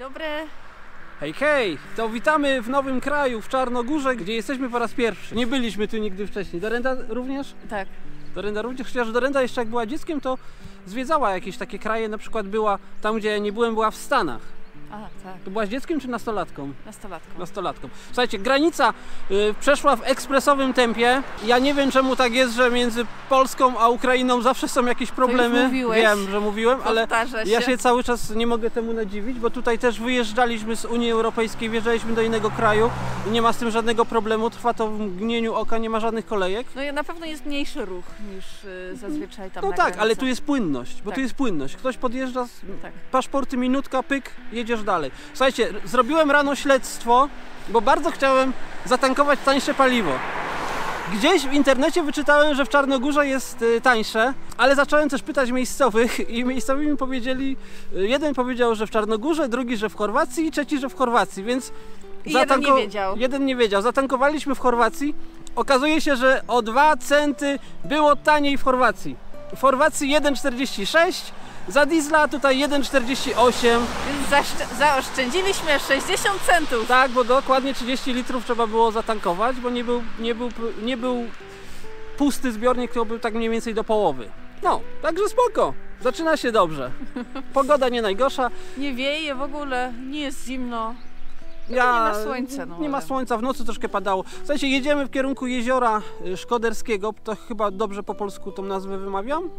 dobry. Hej, hej! To witamy w nowym kraju, w Czarnogórze, gdzie jesteśmy po raz pierwszy. Nie byliśmy tu nigdy wcześniej. Dorenda również? Tak. Dorenda również, chociaż Dorenda jeszcze jak była dzieckiem, to zwiedzała jakieś takie kraje, na przykład była tam, gdzie ja nie byłem, była w Stanach. A, tak. To byłaś dzieckiem czy nastolatką? Nastolatką. Nastolatką. Słuchajcie, granica przeszła w ekspresowym tempie. Ja nie wiem, czemu tak jest, że między Polską a Ukrainą zawsze są jakieś problemy. To już mówiłeś. Wiem, że mówiłem, ale ja się cały czas nie mogę temu nadziwić, bo tutaj też wyjeżdżaliśmy z Unii Europejskiej, wjeżdżaliśmy do innego kraju i nie ma z tym żadnego problemu. Trwa to w mgnieniu oka, nie ma żadnych kolejek. No na pewno jest mniejszy ruch niż zazwyczaj tam No na tak, granicy. ale tu jest płynność, bo Tak. tu jest płynność. Ktoś podjeżdża, Tak. paszporty, minutka, pyk, jedziesz dalej. Słuchajcie, zrobiłem rano śledztwo, bo bardzo chciałem zatankować tańsze paliwo. Gdzieś w internecie wyczytałem, że w Czarnogórze jest tańsze, ale zacząłem też pytać miejscowych i miejscowi mi powiedzieli, jeden powiedział, że w Czarnogórze, drugi, że w Chorwacji i trzeci, że w Chorwacji, więc jeden nie wiedział. Jeden nie wiedział. Zatankowaliśmy w Chorwacji. Okazuje się, że o 2 centy było taniej w Chorwacji. W Chorwacji 1,46, za diesla tutaj 1,48. Więc zaoszczędziliśmy 60 centów. Tak, bo dokładnie 30 litrów trzeba było zatankować, bo nie był pusty zbiornik, to był tak mniej więcej do połowy. No, także spoko. Zaczyna się dobrze. Pogoda nie najgorsza. Nie wieje w ogóle, nie jest zimno. Nie ma słońca. No, nie ma słońca, w nocy troszkę padało. W sensie jedziemy w kierunku jeziora Szkoderskiego, to chyba dobrze po polsku tą nazwę wymawiam.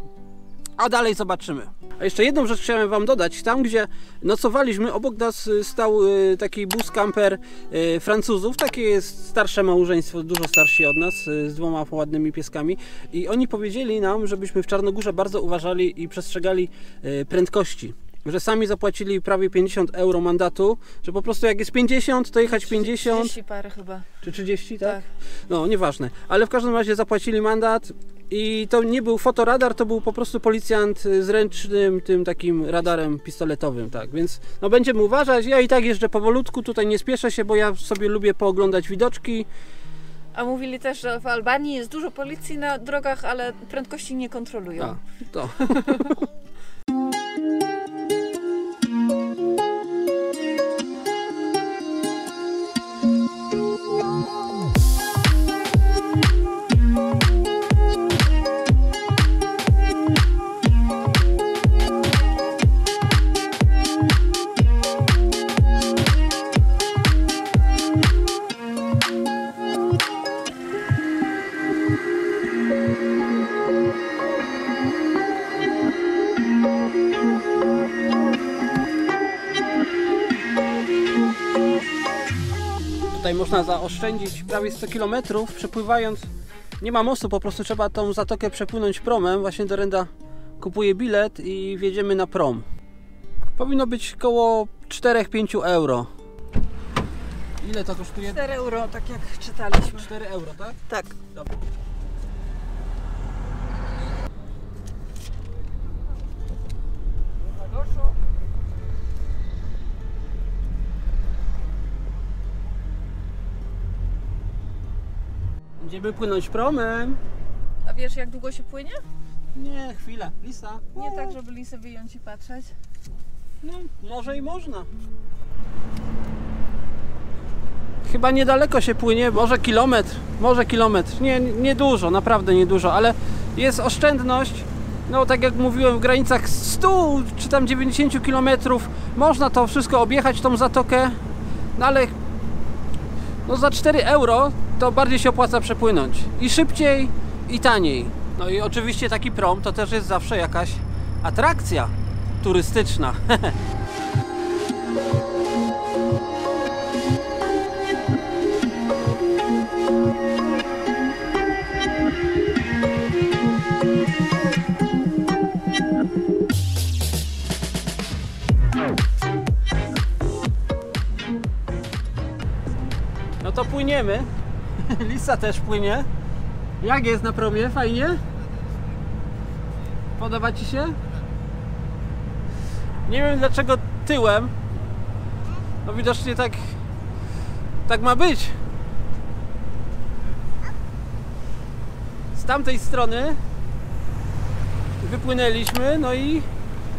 A dalej zobaczymy. A jeszcze jedną rzecz chciałem wam dodać. Tam, gdzie nocowaliśmy, obok nas stał taki bus camper Francuzów. Takie jest starsze małżeństwo, dużo starsi od nas, z 2 ładnymi pieskami. I oni powiedzieli nam, żebyśmy w Czarnogórze bardzo uważali i przestrzegali prędkości. Że sami zapłacili prawie 50 euro mandatu, że po prostu jak jest 50, to jechać 50. 30 parę chyba. Czy 30, tak? Tak. No, nieważne. Ale w każdym razie zapłacili mandat i to nie był fotoradar, to był po prostu policjant z ręcznym tym takim radarem pistoletowym, tak. Więc no będziemy uważać. Ja i tak jeżdżę powolutku, tutaj nie spieszę się, bo ja sobie lubię pooglądać widoczki. A mówili też, że w Albanii jest dużo policji na drogach, ale prędkości nie kontrolują. A, to. Tutaj można zaoszczędzić prawie 100 km przepływając. Nie ma mostu, po prostu trzeba tą zatokę przepłynąć promem. Właśnie Dorenda kupuje bilet i wjedziemy na prom. Powinno być około 4-5 euro. Ile to kosztuje? 4 euro, tak jak czytaliśmy. 4 euro, tak? Tak. Dobra. Będziemy płynąć promem. A wiesz, jak długo się płynie? Nie, chwilę. Lisa. Nie tak, żeby lisy wyjąć i patrzeć. No, może i można. Chyba niedaleko się płynie, może kilometr. Nie dużo, naprawdę nie dużo, ale jest oszczędność. No tak jak mówiłem, w granicach 100 czy tam 90 km można to wszystko objechać, tą zatokę. No ale no za 4 euro to bardziej się opłaca przepłynąć. I szybciej, i taniej. No i oczywiście taki prom to też jest zawsze jakaś atrakcja turystyczna. No to płyniemy. Lisa też płynie. Jak jest na promie? Fajnie? Podoba ci się? Nie wiem dlaczego tyłem. No widocznie tak ma być. Z tamtej strony wypłynęliśmy, no i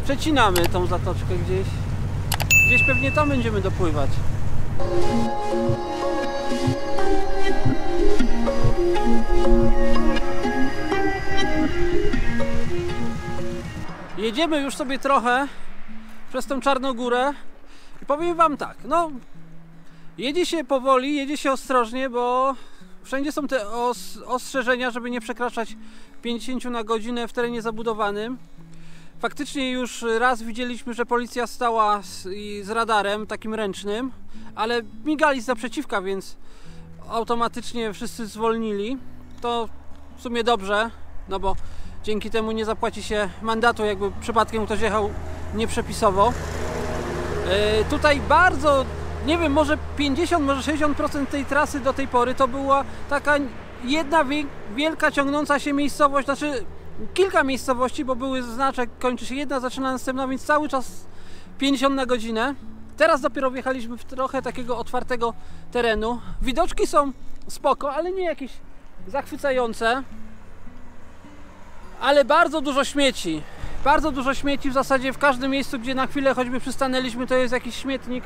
przecinamy tą zatoczkę gdzieś. Gdzieś pewnie tam będziemy dopływać. Jedziemy już sobie trochę przez tą Czarną Górę i powiem wam tak, no jedzie się powoli, jedzie się ostrożnie, bo wszędzie są te ostrzeżenia, żeby nie przekraczać 50 na godzinę w terenie zabudowanym. Faktycznie już raz widzieliśmy, że policja stała z radarem takim ręcznym, ale migali z naprzeciwka, więc automatycznie wszyscy zwolnili. To w sumie dobrze, no bo dzięki temu nie zapłaci się mandatu, jakby przypadkiem ktoś jechał nieprzepisowo. Tutaj bardzo, nie wiem, może 50, może 60% tej trasy do tej pory to była taka jedna wielka ciągnąca się miejscowość, znaczy kilka miejscowości, bo były znaczek, kończy się jedna, zaczyna następna, więc cały czas 50 na godzinę. Teraz dopiero wjechaliśmy w trochę takiego otwartego terenu. Widoczki są spoko, ale nie jakieś zachwycające. Ale bardzo dużo śmieci. Bardzo dużo śmieci, w zasadzie w każdym miejscu, gdzie na chwilę choćby przystanęliśmy, to jest jakiś śmietnik.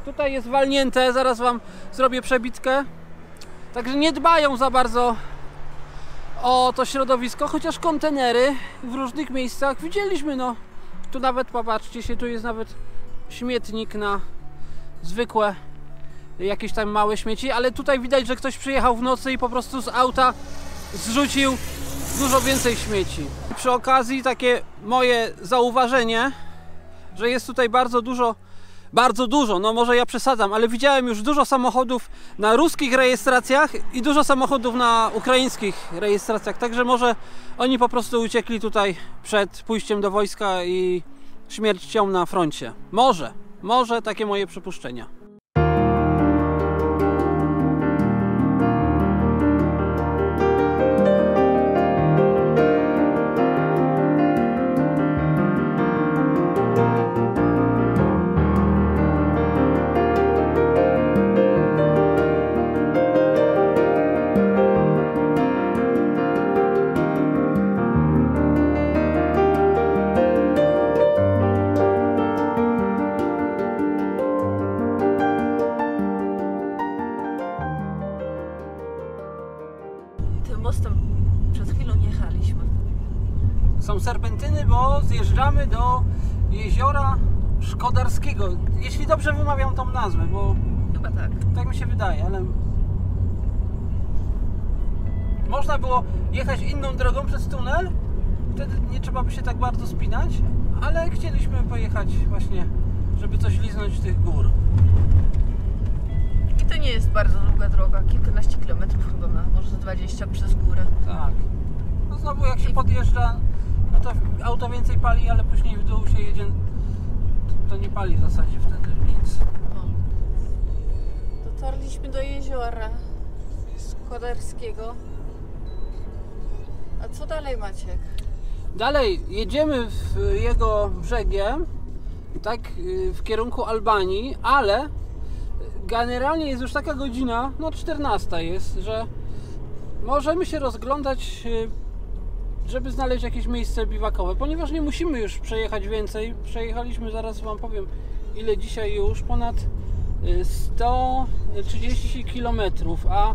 Tutaj jest walnięte, zaraz wam zrobię przebitkę. Także nie dbają za bardzo o to środowisko, chociaż kontenery w różnych miejscach widzieliśmy, no. Tu nawet, popatrzcie się, tu jest nawet śmietnik na zwykłe jakieś tam małe śmieci, ale tutaj widać, że ktoś przyjechał w nocy i po prostu z auta zrzucił dużo więcej śmieci. Przy okazji takie moje zauważenie, że jest tutaj bardzo dużo, no może ja przesadzam, ale widziałem już dużo samochodów na ruskich rejestracjach i dużo samochodów na ukraińskich rejestracjach, także może oni po prostu uciekli tutaj przed pójściem do wojska i śmiercią na froncie. Może takie moje przypuszczenia. Tym mostem przed chwilą jechaliśmy. Są serpentyny, bo zjeżdżamy do jeziora Szkodarskiego. Jeśli dobrze wymawiam tą nazwę, bo Chyba tak. tak mi się wydaje, ale można było jechać inną drogą przez tunel, wtedy nie trzeba by się tak bardzo spinać, ale chcieliśmy pojechać właśnie, żeby coś liznąć tych gór. I to nie jest bardzo długa droga, kilkanaście kilometrów chyba ma, może 20 przez górę. Tak. No znowu jak się podjeżdża, no to auto więcej pali, ale później w dół się jedzie, to nie pali w zasadzie wtedy nic. Dotarliśmy do jeziora Szkodarskiego. A co dalej, Maciek? Dalej jedziemy w jego brzegiem, tak w kierunku Albanii, ale generalnie jest już taka godzina, no 14 jest, że możemy się rozglądać, żeby znaleźć jakieś miejsce biwakowe, ponieważ nie musimy już przejechać więcej. Przejechaliśmy, zaraz wam powiem ile dzisiaj już, ponad 130 km, a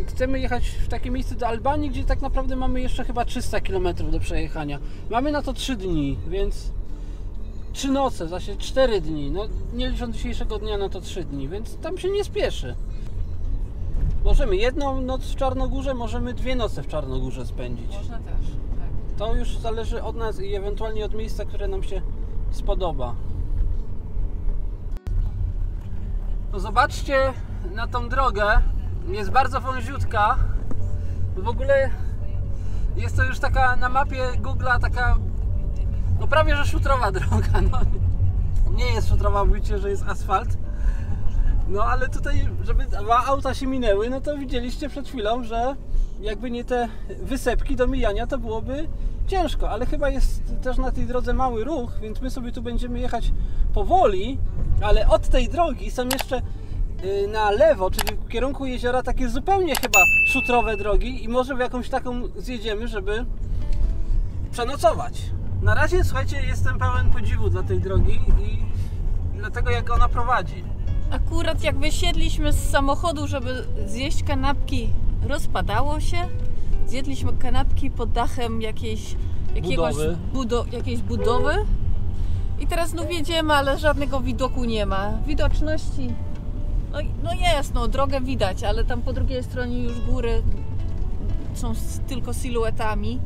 chcemy jechać w takie miejsce do Albanii, gdzie tak naprawdę mamy jeszcze chyba 300 km do przejechania. Mamy na to 3 dni, więc 3 noce, zaś 4 dni, no nie licząc dzisiejszego dnia, no to 3 dni, więc tam się nie spieszy. Możemy jedną noc w Czarnogórze, możemy 2 noce w Czarnogórze spędzić. Można też, tak. To już zależy od nas i ewentualnie od miejsca, które nam się spodoba. No zobaczcie na tą drogę, jest bardzo wąziutka. W ogóle jest to już taka na mapie Google'a taka, no prawie że szutrowa droga. No, nie jest szutrowa, mówicie, że jest asfalt. No ale tutaj, żeby 2 auta się minęły, no to widzieliście przed chwilą, że jakby nie te wysepki do mijania, to byłoby ciężko, ale chyba jest też na tej drodze mały ruch, więc my sobie tu będziemy jechać powoli, ale od tej drogi są jeszcze na lewo, czyli w kierunku jeziora, takie zupełnie chyba szutrowe drogi i może w jakąś taką zjedziemy, żeby przenocować. Na razie, słuchajcie, jestem pełen podziwu dla tej drogi i dlatego jak ona prowadzi. Akurat jak wysiedliśmy z samochodu, żeby zjeść kanapki, rozpadało się. Zjedliśmy kanapki pod dachem jakiejś budowy. I teraz znów jedziemy, ale żadnego widoku nie ma. Widoczności, no jest, drogę widać, ale tam po drugiej stronie już góry są tylko siluetami.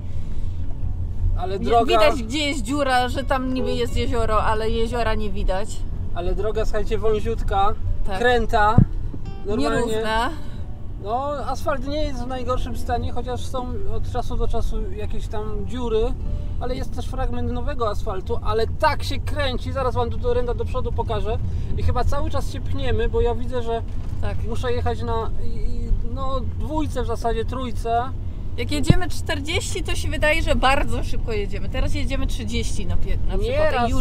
Ale droga... Widać, gdzie jest dziura, że tam niby jest jezioro, ale jeziora nie widać. Ale droga, słuchajcie, wąziutka, Tak. kręta, normalnie. Nierówna. No, asfalt nie jest w najgorszym stanie, chociaż są od czasu do czasu jakieś tam dziury, ale jest też fragment nowego asfaltu, ale tak się kręci, zaraz wam do renda do przodu pokażę i chyba cały czas się pchniemy, bo ja widzę, że Tak. muszę jechać na dwójce, w zasadzie trójce. Jak jedziemy 40, to się wydaje, że bardzo szybko jedziemy. Teraz jedziemy 30 na przykład Nieraz. i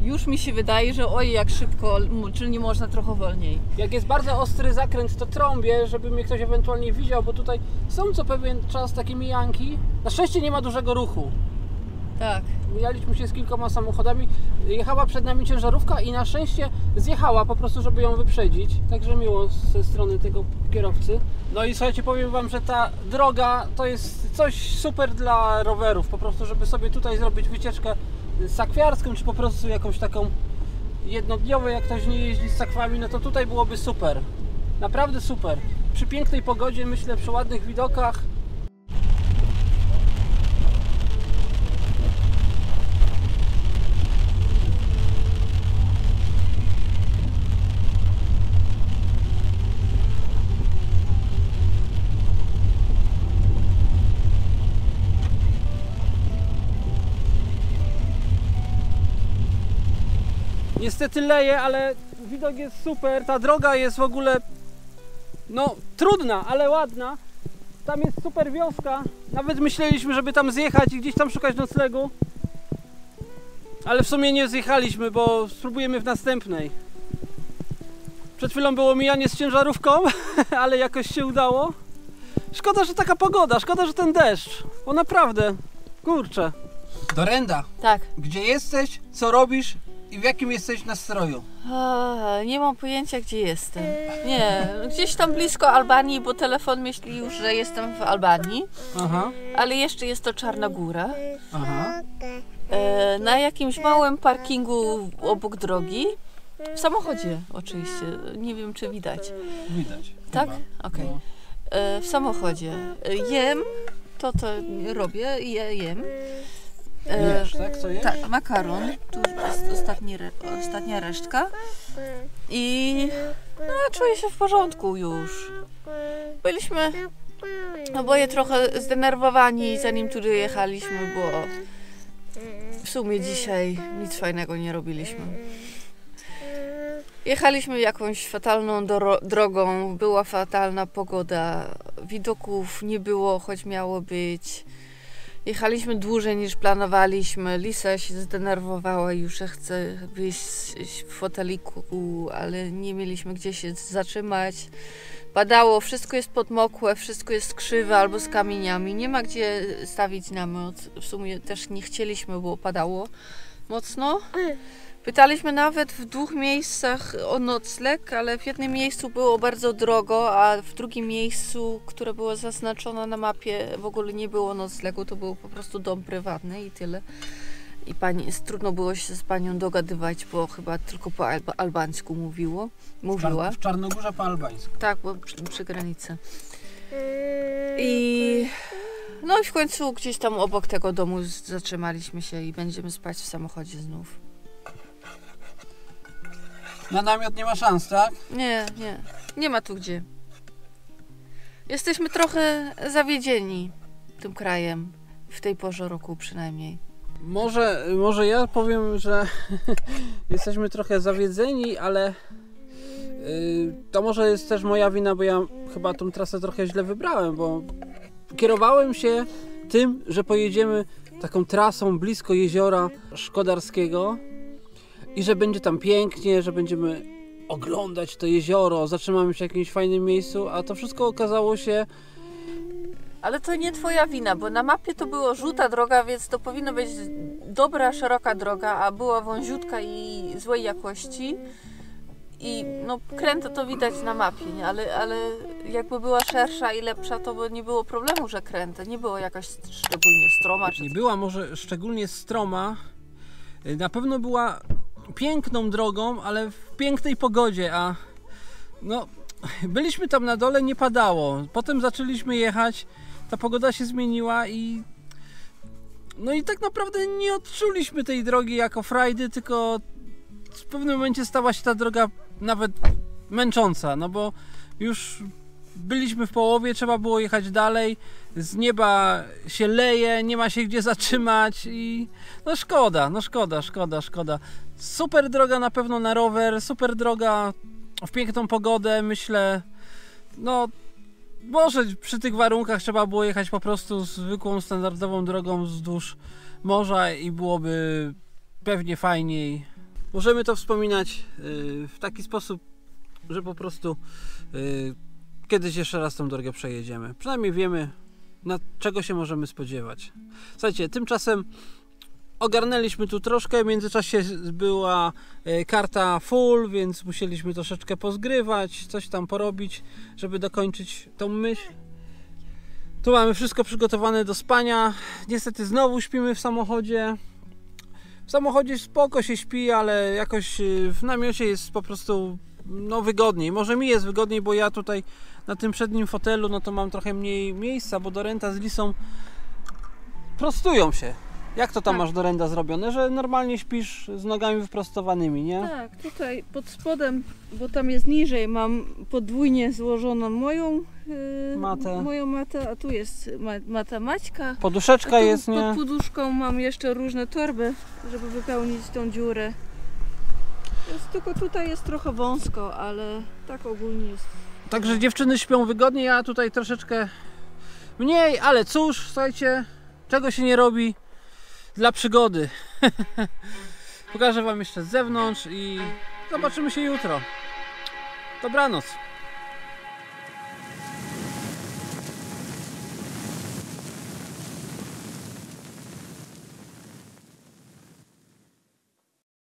już mi się wydaje, że oj, jak szybko, czyli nie można trochę wolniej. Jak jest bardzo ostry zakręt, to trąbię, żeby mnie ktoś ewentualnie widział, bo tutaj są co pewien czas takie mijanki. Na szczęście nie ma dużego ruchu. Tak. Mijaliśmy się z kilkoma samochodami, jechała przed nami ciężarówka i na szczęście zjechała po prostu, żeby ją wyprzedzić. Także miło ze strony tego kierowcy. No i słuchajcie, powiem wam, że ta droga to jest coś super dla rowerów. Po prostu, żeby sobie tutaj zrobić wycieczkę sakwiarską, czy po prostu jakąś taką jednodniową, jak ktoś nie jeździ z sakwami, no to tutaj byłoby super. Naprawdę super. Przy pięknej pogodzie, myślę, przy ładnych widokach. Niestety leje, ale widok jest super, ta droga jest w ogóle trudna, ale ładna. Tam jest super wioska, nawet myśleliśmy, żeby tam zjechać i gdzieś tam szukać noclegu. Ale w sumie nie zjechaliśmy, bo spróbujemy w następnej. Przed chwilą było mijanie z ciężarówką, ale jakoś się udało. Szkoda, że taka pogoda, szkoda, że ten deszcz, bo naprawdę, kurczę. Dorenda, Tak. gdzie jesteś, co robisz i w jakim jesteś nastroju? Nie mam pojęcia, gdzie jestem. Nie, gdzieś tam blisko Albanii, bo telefon myśli już, że jestem w Albanii. Aha, Ale jeszcze jest to Czarna Góra. aha. Na jakimś małym parkingu obok drogi. W samochodzie oczywiście. Nie wiem, czy widać. Widać. Tak? chyba. Okej. No. W samochodzie. Jem to robię, jem. Jesz, tak? Co jesz? Tak, makaron. Tu jest ostatnia resztka. I czuję się w porządku już. Byliśmy oboje trochę zdenerwowani, zanim tu dojechaliśmy, bo w sumie dzisiaj nic fajnego nie robiliśmy. Jechaliśmy jakąś fatalną drogą, była fatalna pogoda, widoków nie było, choć miało być. Jechaliśmy dłużej niż planowaliśmy. Lisa się zdenerwowała już, że chce wyjść w foteliku, ale nie mieliśmy gdzie się zatrzymać. Padało, wszystko jest podmokłe, wszystko jest krzywe albo z kamieniami. Nie ma gdzie stawić namiot. W sumie też nie chcieliśmy, bo padało mocno. Pytaliśmy nawet w 2 miejscach o nocleg, ale w jednym miejscu było bardzo drogo, a w drugim miejscu, które było zaznaczone na mapie, w ogóle nie było noclegu, to był po prostu dom prywatny i tyle. I trudno było się z panią dogadywać, bo chyba tylko po albańsku mówiła. W Czarnogórze po albańsku. Tak, bo przy granicy. I w końcu gdzieś tam obok tego domu zatrzymaliśmy się i będziemy spać w samochodzie znów. Na namiot nie ma szans, tak? Nie ma tu gdzie. Jesteśmy trochę zawiedzieni tym krajem, w tej porze roku przynajmniej. Może ja powiem, że jesteśmy trochę zawiedzeni, ale to może jest też moja wina, bo ja chyba tą trasę trochę źle wybrałem, bo kierowałem się tym, że pojedziemy taką trasą blisko jeziora Szkodarskiego i że będzie tam pięknie, że będziemy oglądać to jezioro, zatrzymamy się w jakimś fajnym miejscu, a to wszystko okazało się Ale to nie twoja wina, bo na mapie to było żółta droga, więc to powinno być dobra, szeroka droga, a była wąziutka i złej jakości. I no krętę to widać na mapie, nie? Ale jakby była szersza i lepsza, to by nie było problemu, że krętę. Nie było jakaś szczególnie stroma. Nie była może szczególnie stroma. Na pewno była piękną drogą, ale w pięknej pogodzie, a no byliśmy tam na dole, nie padało. Potem zaczęliśmy jechać, ta pogoda się zmieniła i no i tak naprawdę nie odczuliśmy tej drogi jako frajdy, tylko w pewnym momencie stała się ta droga nawet męcząca, no bo już byliśmy w połowie, trzeba było jechać dalej, z nieba się leje, nie ma się gdzie zatrzymać i no szkoda. Super droga na pewno na rower, super droga w piękną pogodę, myślę, no może przy tych warunkach trzeba było jechać po prostu zwykłą, standardową drogą wzdłuż morza i byłoby pewnie fajniej. Możemy to wspominać w taki sposób, że po prostu kiedyś jeszcze raz tą drogę przejedziemy. Przynajmniej wiemy, czego się możemy spodziewać. Słuchajcie, tymczasem ogarnęliśmy tu troszkę, w międzyczasie była karta full, więc musieliśmy troszeczkę pozgrywać, coś tam porobić, żeby dokończyć tą myśl. Tu mamy wszystko przygotowane do spania. Niestety znowu śpimy w samochodzie. W samochodzie spoko się śpi, ale jakoś w namiocie jest po prostu no, wygodniej. Może mi jest wygodniej, bo ja tutaj na tym przednim fotelu no to mam trochę mniej miejsca, bo Dorenta z Lisą prostują się. Jak to tam tak. Masz Dorenda zrobione, że normalnie śpisz z nogami wyprostowanymi, nie? Tak, tutaj pod spodem, bo tam jest niżej, mam podwójnie złożoną moją matę, a tu jest mata Maćka. Poduszeczka jest, nie? Pod poduszką mam jeszcze różne torby, żeby wypełnić tą dziurę. Jest, tylko tutaj jest trochę wąsko, ale tak ogólnie jest. Także dziewczyny śpią wygodnie, ja tutaj troszeczkę mniej, ale cóż, słuchajcie, czego się nie robi dla przygody. Pokażę wam jeszcze z zewnątrz i zobaczymy się jutro. Dobranoc.